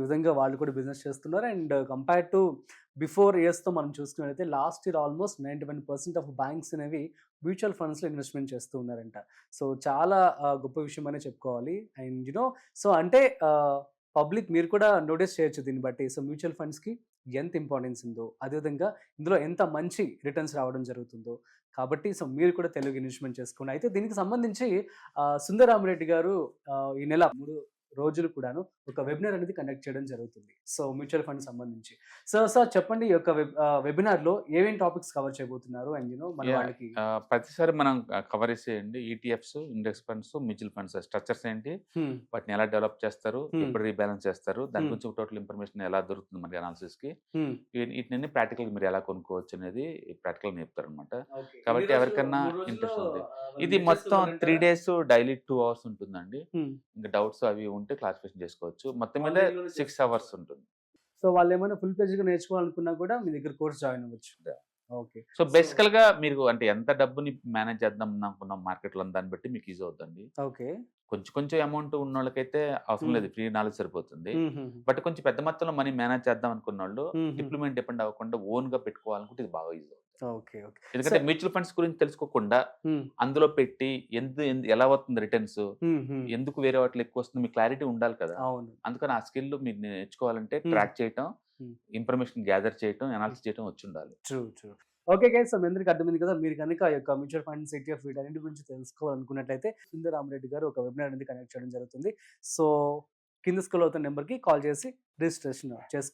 విధంగా వాళ్ళు కూడా బిజినెస్ చేస్తున్నారు. అండ్ కంపేర్ టు బిఫోర్ ఇయర్స్‌తో మనం చూసుకున్నట్లయితే last year almost 91% of banks అనేవి మ్యూచువల్ ఫండ్స్‌లో ఇన్వెస్ట్‌మెంట్ చేస్తూ ఉన్నారంట. సో చాలా గొప్ప విషయం అనే చెప్పుకోవాలి. అండ్ సో అంటే పబ్లిక్ మీరు కూడా నోటీస్ చేయొచ్చు దీన్ని బట్టి. సో మ్యూచువల్ ఫండ్స్‌కి ఎంత ఇంపార్టెన్స్ ఉందో, అదేవిధంగా ఇందులో ఎంత మంచి రిటర్న్స్ రావడం జరుగుతుందో. కాబట్టి సో మీరు కూడా తెలుగు ఇన్వెస్ట్‌మెంట్ చేసుకోండి. అయితే దీనికి సంబంధించి సుందరరామిరెడ్డి గారు ఈ నెల 3 రోజులు కూడాను ఒక వెబినార్ అనేది కండక్ట్ చేయడం జరుగుతుంది. సో మ్యూచువల్ ఫండ్ సంబంధించి. సార్ చెప్పండి ఈ యొక్క వెబినార్‌లో ఏమేం టాపిక్స్ కవర్ చేయబోతున్నారు? అండ్ మన యాహ్! వాళ్ళకి ప్రతిసారి మనం కవర్ చేసేయండి. ETFs, index funds, mutual funds structures ఏంటి? హ్మ్. వాటిని ఎలా డెవలప్ చేస్తారు? హ్మ్. ఎప్పుడు రీబాలన్స్ చేస్తారు? దాని హ్మ్. గురించి టోటల్ ఇన్ఫర్మేషన్ ఎలా దొరుకుతుంది మనకి అనాలిసిస్‌కి? హ్మ్. వీటినన్ని ప్రాక్టికల్‌గా మీరు ఎలా కొనుక్కోవచ్చు అనేది ప్రాక్టికల్‌గా చెప్తారనమాట. ఓకే. కాబట్టి ఎవరికన్నా 3 రోజుల్లో ఇంట్రెస్ట్ ఉంది. వాళ్ళు ఇది మొత్తం 3 నేర్చేసుకోగలంటారా? డేస్ డైలీ 2 అవర్స్ ఉంటుందండి. హ్మ్. ఇంకా డౌట్స్ అవి ఉంటే క్లారిఫికేషన్ చేసుకోవచ్చు. మొత్తం మీద ఆన్‌లైన్‌లోనే 6 చేసుకోవచ్చా? అవర్స్ ఉంటుంది. సో వాళ్ళేమైనా ఫుల్ ఫ్లెడ్జ్‌గా నేర్చుకోవాలనుకున్నా కూడా మీ దగ్గర కోర్స్ జాయిన్ అవ్వచ్చు. ఓకే. సో సో బేసికల్‌గా మీరు అంటే ఎంత డబ్బుని మేనేజ్ చేద్దాం అనుకున్నాం మార్కెట్‌లో దాన్ని బట్టి మీకు ఈజీ అవుద్దండి. ఓకే. కొంచెం కొంచెం అమౌంట్ ఉన్నోళ్ళకైతే అవసరం హ్మ్. లేదు. ఫ్రీ నాలెడ్జ్ సరిపోతుంది. హుహుహు. బట్ కొంచెం పెద్ద మొత్తంలో మనీ మేనేజ్ చేద్దాం అనుకున్నోళ్ళు హుహు. పీపుల్ మీద డిపెండ్ అవ్వకుండా ఓన్‌గా పెట్టుకోవాలనుకుంటే ఇది బాగా ఈజీ అవుతుంది. ఓకే. ఓకే. ఎందుకంటే సో మ్యూచువల్ ఫండ్స్ గురించి తెలుసుకోకుండా హ్మ్. అందులో పెట్టి ఎలా వస్తుంది రిటర్న్స్, హ్మ్. హ్మ్. ఎందుకు వేరే వాటిలో ఎక్కువొస్తుంది మీకు క్లారిటీ ఉండాలి కదా! అవును. అందుకని ఆ స్కిల్ మీరు నేర్చుకోవాలంటే హ్మ్. ట్రాక్ చేయటం, హ్మ్. ఇన్ఫర్మేషన్ గ్యాదర్ చేయటం, హ్మ్. అనాలిసిస్ చేయటం వచ్చుండాలి. True. True. Okay guys. So మీ అందరికి అర్థమైంది కదా! మీరు గనుక ఈ యొక్క మ్యూచువల్ ఫండ్స్, ఈటీఎఫ్ వీటన్నిటి గురించి తెలుసుకోవాలనుకున్నట్లయితే సుందరరామిరెడ్డి గారు ఒక వెబినార్ అనేది కండక్ట్ చేయడం జరుగుతుంది. సో కింద స్క్రోల్ అవుతున్న నంబర్‌కి కాల్ చేసి రిజిస్ట్రేషన్ చేసుకోండి.